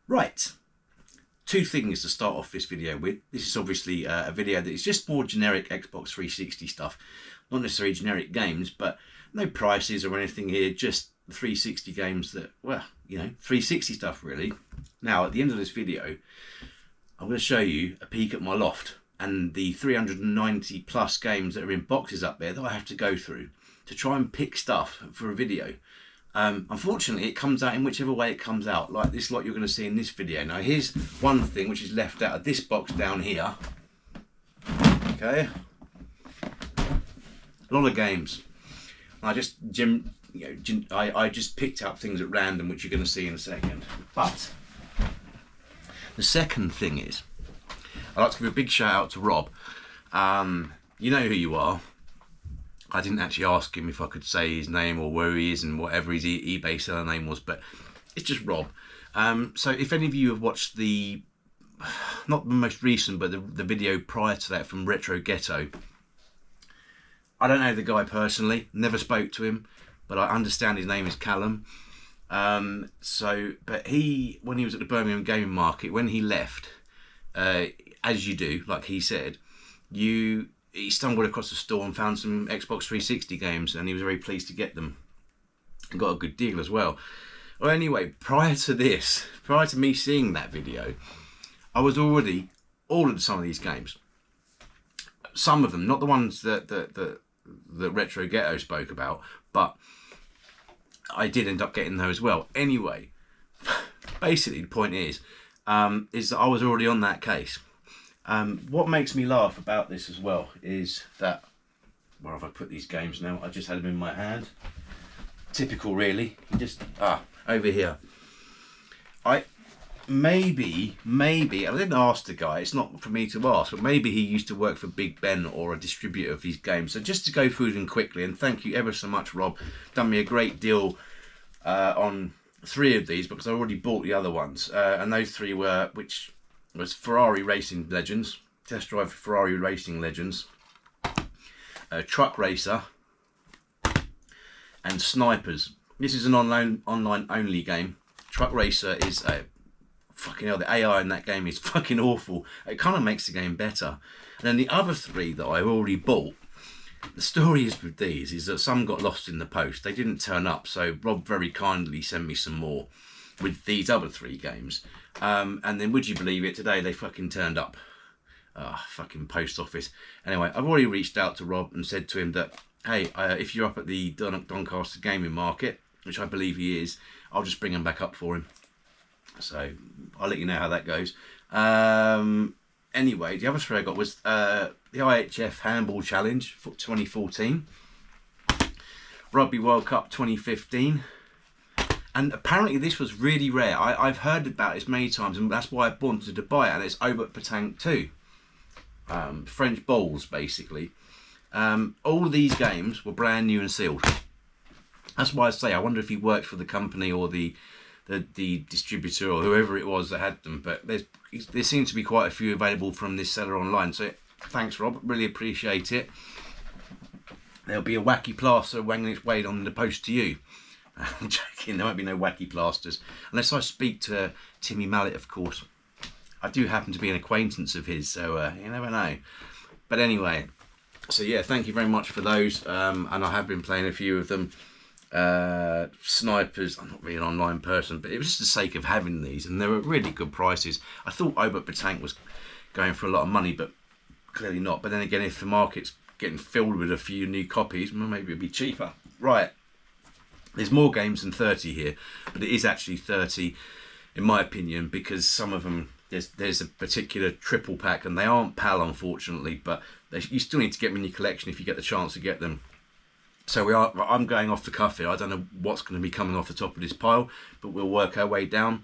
Right, two things to start off this video with. This is obviously a video that is just more generic Xbox 360 stuff, not necessarily generic games, but no prices or anything here, just 360 games that, well, you know, 360 stuff really. Now, at the end of this video, I'm going to show you a peek at my loft and the 390 plus games that are in boxes up there that I have to go through to try and pick stuff for a video. Unfortunately, it comes out in whichever way it comes out, like this lot you're going to see in this video. Now, here's one thing which is left out of this box down here. Okay, a lot of games. I just I just picked up things at random, which you're going to see in a second. But the second thing is, I'd like to give a big shout out to Rob. You know who you are. I didn't actually ask him if I could say his name or where he is and whatever his eBay seller name was, but it's just Rob. So if any of you have watched the, not the most recent, but the video prior to that from Retro Ghetto, I don't know the guy personally, never spoke to him, but I understand his name is Callum. But he, when he was at the Birmingham Gaming Market, when he left, as you do, like he said, he stumbled across the store and found some Xbox 360 games, and he was very pleased to get them and got a good deal as well. Well, anyway, prior to me seeing that video, I was already ordered some of these games. Some of them, not the ones that Retro Ghetto spoke about, but I did end up getting those as well. Anyway, basically the point is that I was already on that case. What makes me laugh about this as well is that, where have I put these games now? I just had them in my hand. Typical really, just, over here. Maybe, I didn't ask the guy, it's not for me to ask, but maybe he used to work for Big Ben or a distributor of these games. So just to go through them quickly, and thank you ever so much, Rob, done me a great deal on 3 of these because I already bought the other ones. And those 3 were, which was Ferrari Racing Legends, Test Drive Ferrari Racing Legends, Truck Racer, and Snipers. This is an online only game. Truck Racer is a fucking hell. The AI in that game is fucking awful. It kind of makes the game better. And then the other 3 that I already bought. The story is with these is that some got lost in the post. They didn't turn up, so Rob very kindly sent me some more with these other 3 games. And then would you believe it, today they fucking turned up. Fucking post office. Anyway, I've already reached out to Rob and said to him that, hey, if you're up at the Doncaster Gaming Market, which I believe he is, I'll just bring them back up for him. So I'll let you know how that goes. Anyway, the other 3 I got was the IHF Handball Challenge for 2014, Rugby World Cup 2015. And apparently this was really rare. I've heard about this many times, and that's why I wanted to buy it. And it's Obert Petanque 2. French balls, basically. All these games were brand new and sealed. That's why I say, I wonder if he worked for the company or the distributor or whoever it was that had them. But there seems to be quite a few available from this seller online. So thanks, Rob. Really appreciate it. There'll be a wacky plaster wanging its way on the post to you. I'm joking, there won't be no wacky plasters. Unless I speak to Timmy Mallet, of course. I do happen to be an acquaintance of his, so you never know. But anyway, so yeah, thank you very much for those. And I have been playing a few of them. Snipers, I'm not really an online person, but it was just the sake of having these, and they were really good prices. I thought Obert Petanque was going for a lot of money, but clearly not. But then again, if the market's getting filled with a few new copies, well, maybe it'll be cheaper. Right. There's more games than 30 here, but it is actually 30 in my opinion, because some of them, there's a particular triple pack, and they aren't PAL unfortunately, but you still need to get them in your collection if you get the chance to get them. So I'm going off the cuff here. I don't know what's going to be coming off the top of this pile, but we'll work our way down.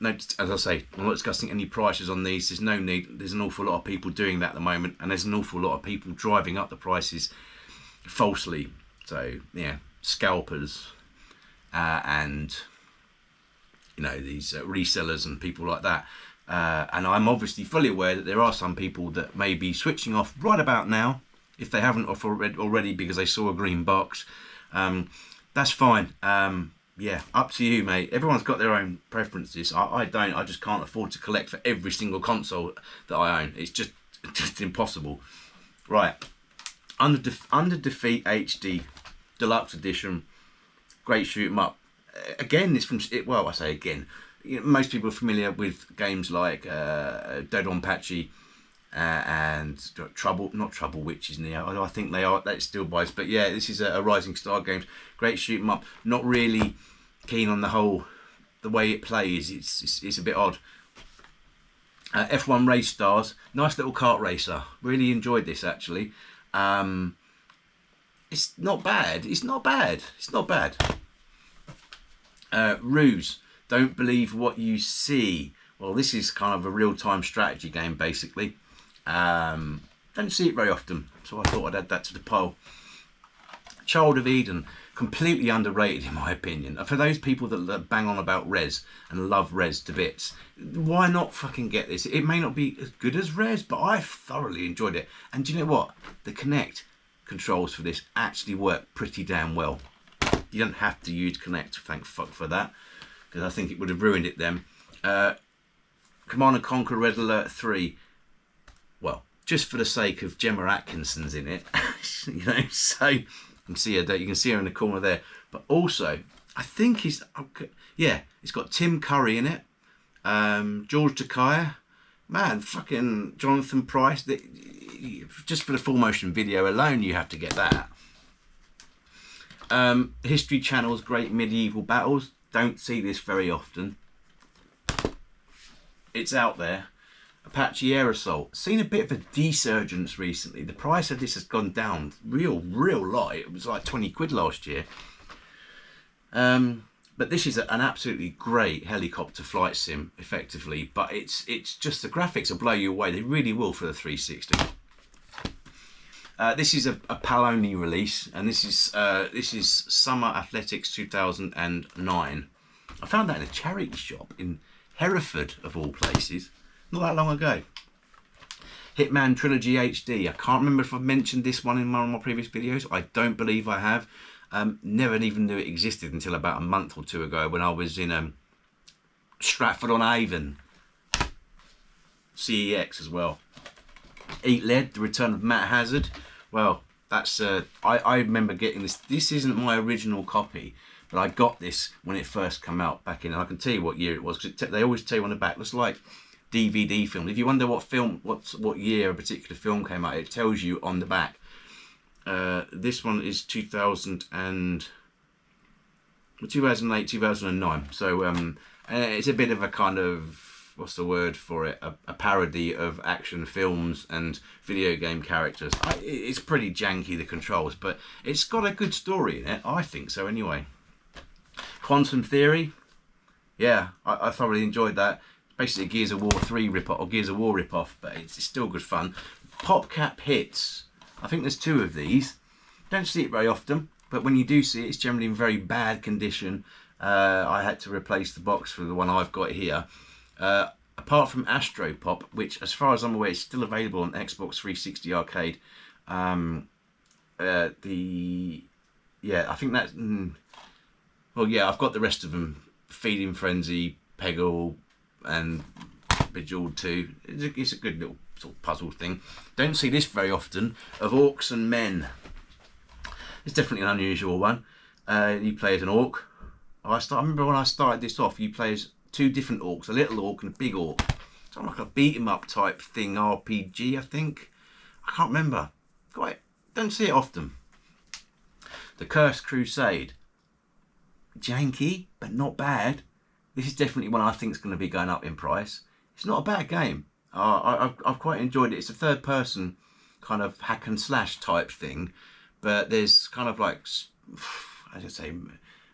No, as I say, I'm not discussing any prices on these. There's no need. There's an awful lot of people doing that at the moment, and there's an awful lot of people driving up the prices falsely. So yeah, scalpers and you know, these resellers and people like that. And I'm obviously fully aware that there are some people that may be switching off right about now, if they haven't off already because they saw a green box. That's fine. yeah, up to you, mate. Everyone's got their own preferences. I don't. I just can't afford to collect for every single console that I own. It's just impossible. Right, Under Defeat HD Deluxe Edition. Great shoot 'em up. Again, it's from well, I say again. Most people are familiar with games like Dead on Patchy and not Trouble Witches Neo. I think they are. That's still buys, but yeah, this is a Rising Star Games. Great shoot 'em up. Not really keen on the way it plays. It's a bit odd. F1 Race Stars, nice little kart racer. Really enjoyed this actually. It's not bad. It's not bad. It's not bad. Ruse, Don't Believe What You See. Well, this is kind of a real-time strategy game basically. Don't see it very often, so I thought I'd add that to the poll. Child of Eden, completely underrated in my opinion. For those people that bang on about Res and love Res to bits, why not fucking get this? It may not be as good as Res, but I thoroughly enjoyed it. And do you know what? The Kinect controls for this actually work pretty damn well. You don't have to use Kinect, thank fuck for that, because I think it would have ruined it then. Command & Conquer Red Alert 3, well, just for the sake of Gemma Atkinson's in it, you know, so you can see her in the corner there. But also, I think it's got Tim Curry in it, George Takei, man, fucking Jonathan Pryce. Just for the full motion video alone, you have to get that. History Channel's Great Medieval Battles. Don't see this very often. It's out there. Apache Air Assault. Seen a bit of a desurgence recently. The price of this has gone down real lot. It was like 20 quid last year. But this is an absolutely great helicopter flight sim, effectively. But it's just the graphics will blow you away. They really will for the 360. This is a PAL only release, and this is Summer Athletics 2009. I found that in a charity shop in Hereford, of all places, not that long ago. Hitman Trilogy HD. I can't remember if I've mentioned this one in one of my previous videos. I don't believe I have. Never even knew it existed until about a month or two ago when I was in Stratford-on-Avon. CEX as well. Eat Lead, The Return of Matt Hazard. Well, that's I remember getting this. This isn't my original copy, but I got this when it first came out back in. And I can tell you what year it was, because they always tell you on the back. It looks like DVD film. If you wonder what year a particular film came out, it tells you on the back. This one is 2008, 2009. So it's a bit of a kind of, what's the word for it? A parody of action films and video game characters. It's pretty janky, the controls, but it's got a good story in it. I think so anyway. Quantum Theory. Yeah, I thoroughly enjoyed that. Basically a Gears of War 3 rip-off, or Gears of War rip-off, but it's still good fun. PopCap Hits. I think there's two of these. Don't see it very often, but when you do see it, it's generally in very bad condition. I had to replace the box for the one I've got here. Apart from Astro Pop, which as far as I'm aware is still available on Xbox 360 Arcade. I think that's... well, yeah, I've got the rest of them. Feeding Frenzy, Peggle, and Bejeweled 2. It's a good little sort of puzzle thing. Don't see this very often. Of Orcs and Men. It's definitely an unusual one. You play as an orc. I remember when I started this off, you play as two different orcs, a little orc and a big orc. It's like a beat 'em up type thing, RPG, I think. I can't remember. Don't see it often. The Cursed Crusade. Janky, but not bad. This is definitely one I think is going to be going up in price. It's not a bad game. I've quite enjoyed it. It's a third person kind of hack and slash type thing, but there's kind of like, as I say,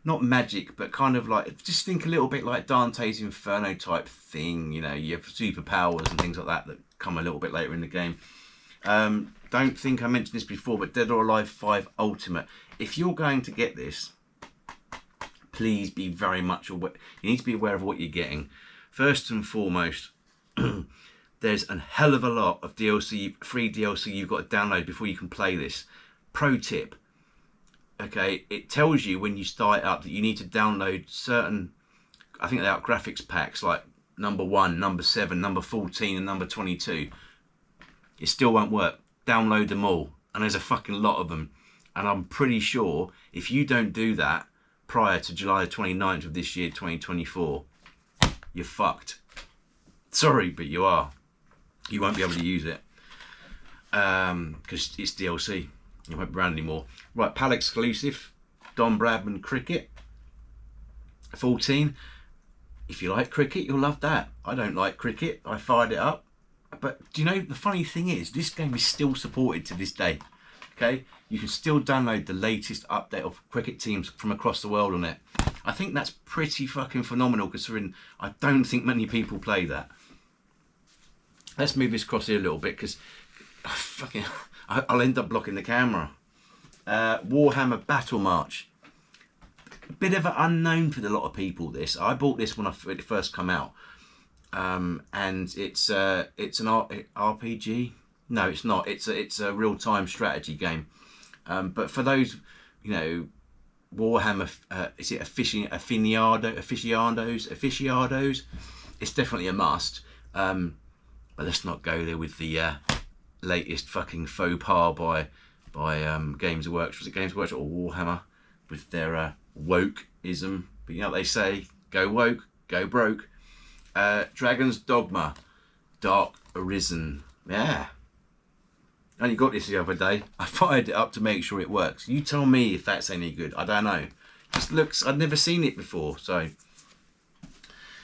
not magic, but kind of like, just think a little bit like Dante's Inferno type thing. You know, you have superpowers and things like that come a little bit later in the game. Don't think I mentioned this before, but Dead or Alive 5 Ultimate. If you're going to get this, please be very much aware. You need to be aware of what you're getting. First and foremost, there's a hell of a lot of DLC, free DLC you've got to download before you can play this. Pro tip: okay, it tells you when you start up that you need to download certain, I think they're out graphics packs like number 1, number 7, number 14 and number 22. It still won't work. Download them all, and there's a fucking lot of them, and I'm pretty sure if you don't do that prior to July 29th of this year, 2024, you're fucked. Sorry, but you are. You won't be able to use it because it's DLC. It won't be around anymore. Right, PAL exclusive, Don Bradman Cricket 14. If you like cricket, you'll love that. I don't like cricket. I fired it up. But do you know, the funny thing is, this game is still supported to this day. Okay? You can still download the latest update of cricket teams from across the world on it. I think that's pretty fucking phenomenal, considering I don't think many people play that. Let's move this across here a little bit, because I'll end up blocking the camera. Warhammer Battle March. A bit of an unknown for a lot of people. This, I bought this when it first come out, and it's an RPG. No, it's not. It's a real-time strategy game. But for those, you know, Warhammer, is it aficionados? It's definitely a must. But let's not go there with the latest fucking faux pas by Games Workshop. Was it Games Workshop or Warhammer with their wokeism? But you know what they say: go woke, go broke. Dragon's Dogma, Dark Arisen. Yeah. I only got this the other day. I fired it up to make sure it works. You tell me if that's any good. I don't know. Just looks, I'd never seen it before. So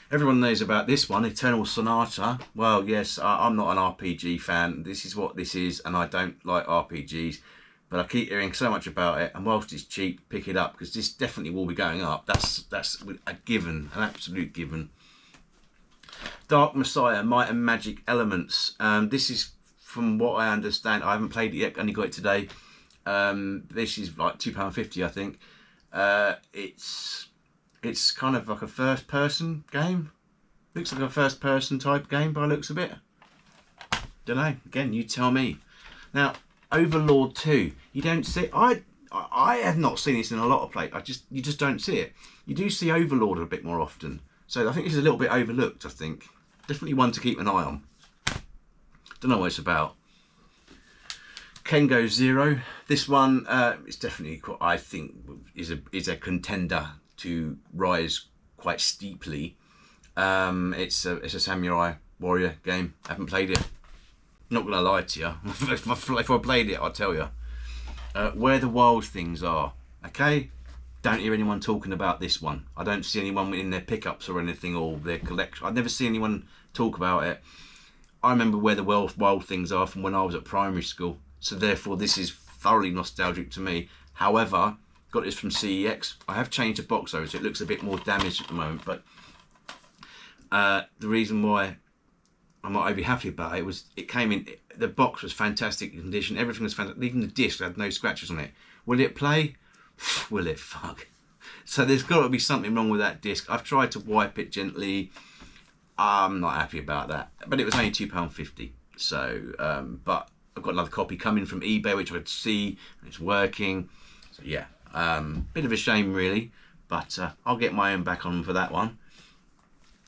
everyone knows about this one, Eternal Sonata. Well, yes, I'm not an RPG fan. This is what this is, and I don't like RPGs. But I keep hearing so much about it, and whilst it's cheap, pick it up, because this definitely will be going up. That's a given, an absolute given. Dark Messiah, Might and Magic Elements. This is, from what I understand, I haven't played it yet, only got it today. This is like £2.50, I think. It's kind of like a first person game. Looks like a first person type game by the looks of it. Don't know, again, you tell me. Now, Overlord 2, you don't see, I have not seen this in a lot of places. You just don't see it. You do see Overlord a bit more often. So I think this is a little bit overlooked, I think. Definitely one to keep an eye on. Don't know what it's about. Kengo Zero. This one is definitely, I think, is a contender to rise quite steeply. It's a samurai warrior game. I haven't played it. Not gonna lie to you. If I played it, I'll tell you. Where the Wild Things Are. Okay. Don't hear anyone talking about this one. I don't see anyone in their pickups or anything, or their collection. I never see anyone talk about it. I remember Where the Wild Things Are from when I was at primary school. So therefore, this is thoroughly nostalgic to me. However, got this from CEX. I have changed the box over, so it looks a bit more damaged at the moment. But the reason why I'm not overly happy about it was it came in. The box was fantastic condition. Everything was fantastic. Even the disc had no scratches on it. Will it play? Will it? Fuck. So there's got to be something wrong with that disc. I've tried to wipe it gently. I'm not happy about that. But it was only £2.50. So, but I've got another copy coming from eBay, which I could see. And it's working. So yeah, bit of a shame really. But I'll get my own back on for that one.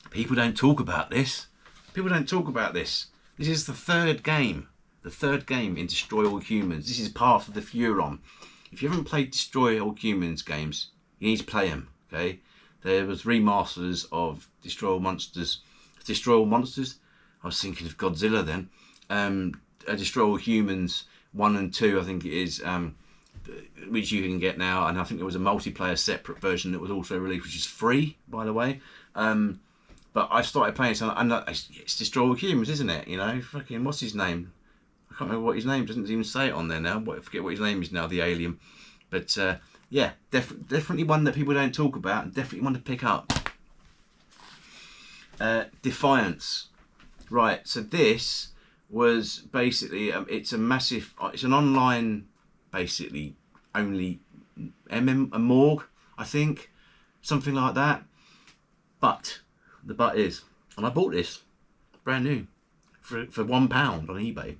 People don't talk about this. People don't talk about this. This is the third game. The third game in Destroy All Humans. This is part of the Furon. If you haven't played Destroy All Humans games, you need to play them, okay? There was remasters of Destroy All Monsters. Destroy All Monsters? I was thinking of Godzilla then. Destroy All Humans 1 and 2, I think it is, which you can get now. And I think there was a multiplayer separate version that was also released, which is free, by the way. But I started playing it, and it's Destroy All Humans, isn't it? You know, fucking, what's his name? I can't remember what his name, doesn't even say it on there now. I forget what his name is now, the alien. But yeah, definitely one that people don't talk about, and definitely one to pick up. Defiance. Right, so this was basically, it's a massive, it's an online, basically, only a morgue, I think. Something like that. But, the but is, and I bought this, brand new, for £1 on eBay.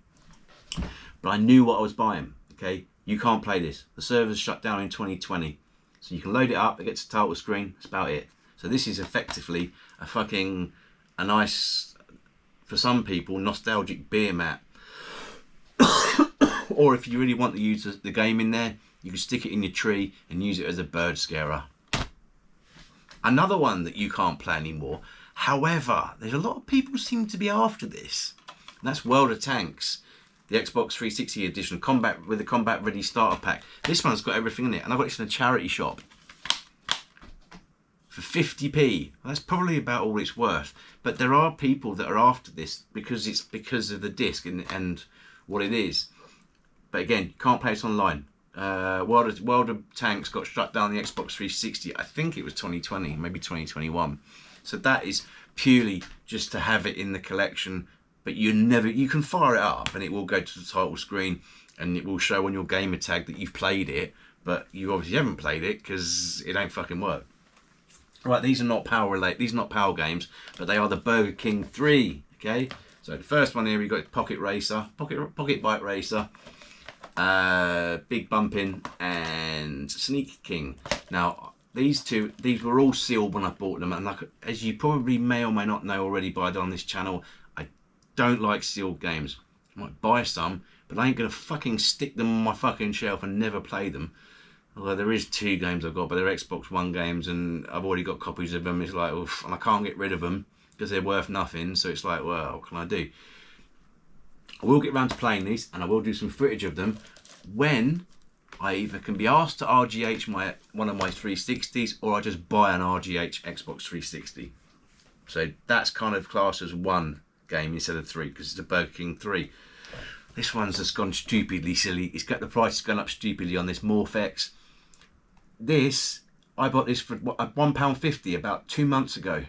But I knew what I was buying, okay? you can't play this. The servers shut down in 2020. So you can load it up, it gets a title screen, that's about it. So this is effectively a nice, for some people, nostalgic beer mat. Or if you really want to use the game in there, you can stick it in your tree and use it as a bird scarer. Another one that you can't play anymore, however, there's a lot of people seem to be after this, and that's World of Tanks, the Xbox 360 edition, combat with the combat ready starter pack. This one's got everything in it, and I got this in a charity shop for 50p. Well, that's probably about all it's worth, but there are people that are after this because it's because of the disc and what it is. But again, you can't play it online. World of Tanks got shut down the Xbox 360. I think it was 2020, maybe 2021. So that is purely just to have it in the collection. But you can fire it up and it will go to the title screen and it will show on your gamer tag that you've played it. But you obviously haven't played it because it don't fucking work. Right, these are not power games, but they are the Burger King 3. Okay, so the first one here we got Pocket Racer, Pocket Bike Racer. Big Bumpin' and Sneak King. Now these were all sealed when I bought them, and as you probably may or may not know already on this channel, I don't like sealed games. I might buy some, but I ain't gonna fucking stick them on my fucking shelf and never play them. Although there is 2 games I've got, but they're Xbox One games and I've already got copies of them. It's like, oof, and I can't get rid of them because they're worth nothing, so it's like, well, what can I do? I will get around to playing these and I will do some footage of them when I either can be asked to RGH one of my 360s or I just buy an RGH Xbox 360. So that's kind of classed as 1 game instead of 3 because it's the Burger King 3. This one's just gone stupidly silly. It's got the price has gone up stupidly on this Morphex. This, I bought this for £1.50 about 2 months ago.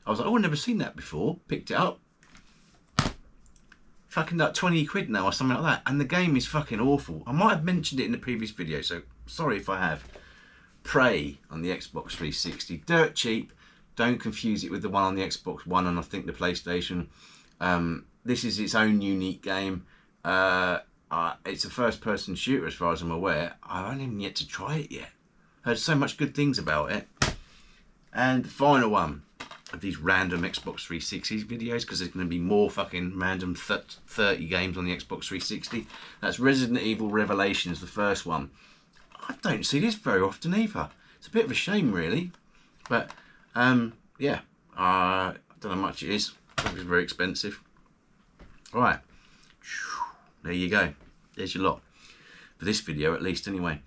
I was like, oh, I've never seen that before. Picked it up. Fucking like 20 quid now or something like that, and the game is fucking awful. I might have mentioned it in the previous video, so sorry if I have. Prey on the Xbox 360, dirt cheap. Don't confuse it with the one on the Xbox One and I think the PlayStation. This is its own unique game. It's a first-person shooter as far as I'm aware. I haven't even yet to try it yet. Heard so much good things about it. And the final one of these random Xbox 360 videos, because there's going to be more fucking random 30 games on the Xbox 360. That's Resident Evil Revelations, the first one. I don't see this very often either. It's a bit of a shame, really. But yeah, I don't know how much it is. I think it's very expensive. All right, there you go. There's your lot for this video, at least, anyway.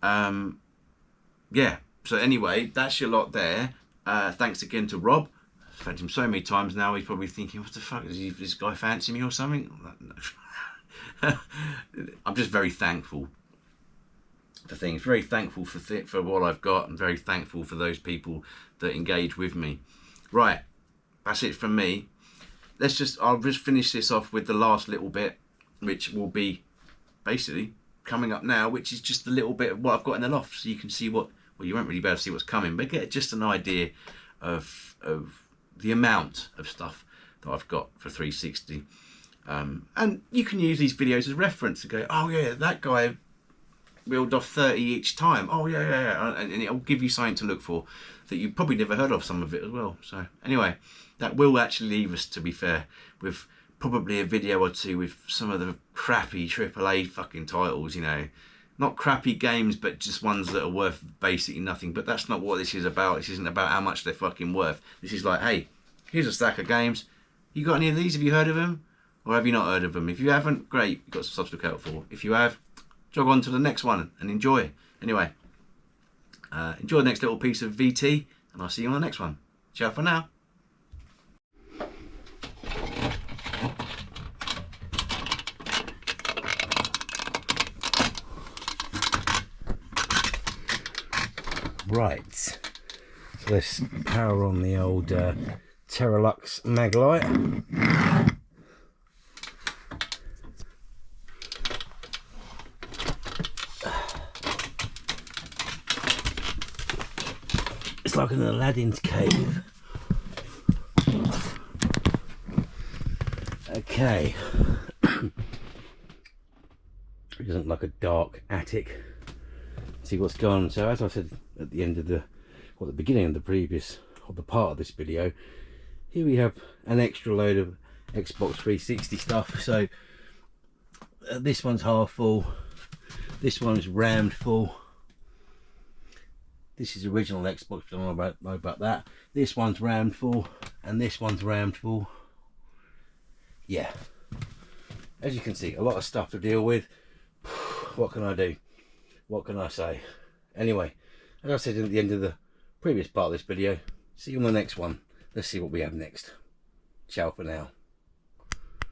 Yeah. So anyway, that's your lot there. Thanks again to Rob. I've thanked him so many times now. He's probably thinking, what the fuck, does this guy fancy me or something? I'm just very thankful for things. Very thankful for what I've got. I'm very thankful for those people that engage with me. Right, that's it from me. I'll just finish this off with the last little bit, which will be basically coming up now, which is just a little bit of what I've got in the loft, so you can see what. Well, you won't really be able to see what's coming, but get just an idea of the amount of stuff that I've got for 360. And you can use these videos as reference to go, oh yeah, that guy reeled off 30 each time. Oh yeah. And it'll give you something to look for that you probably never heard of some of it as well. So anyway, that will actually leave us, to be fair, with probably a video or two with some of the crappy AAA fucking titles, you know. Not crappy games, but just ones that are worth basically nothing. But that's not what this is about. This isn't about how much they're fucking worth. This is like, hey, here's a stack of games. You got any of these? Have you heard of them? Or have you not heard of them? If you haven't, great. You've got some stuff to look out for. If you have, jog on to the next one and enjoy. Anyway, enjoy the next little piece of VT, and I'll see you on the next one. Ciao for now. Right, so let's power on the old Terralux Maglite. It's like in Aladdin's cave. Okay. It doesn't look like a dark attic. See what's going on. So as I said at the end of the, or the beginning of the previous, or the part of this video, here we have an extra load of Xbox 360 stuff. So this one's half full, this one's rammed full. This is original Xbox, I don't know about that. This one's rammed full, and this one's rammed full. Yeah, as you can see, a lot of stuff to deal with. What can I do? What can I say? Anyway, as I said at the end of the previous part of this video, see you on the next one. Let's see what we have next. Ciao for now.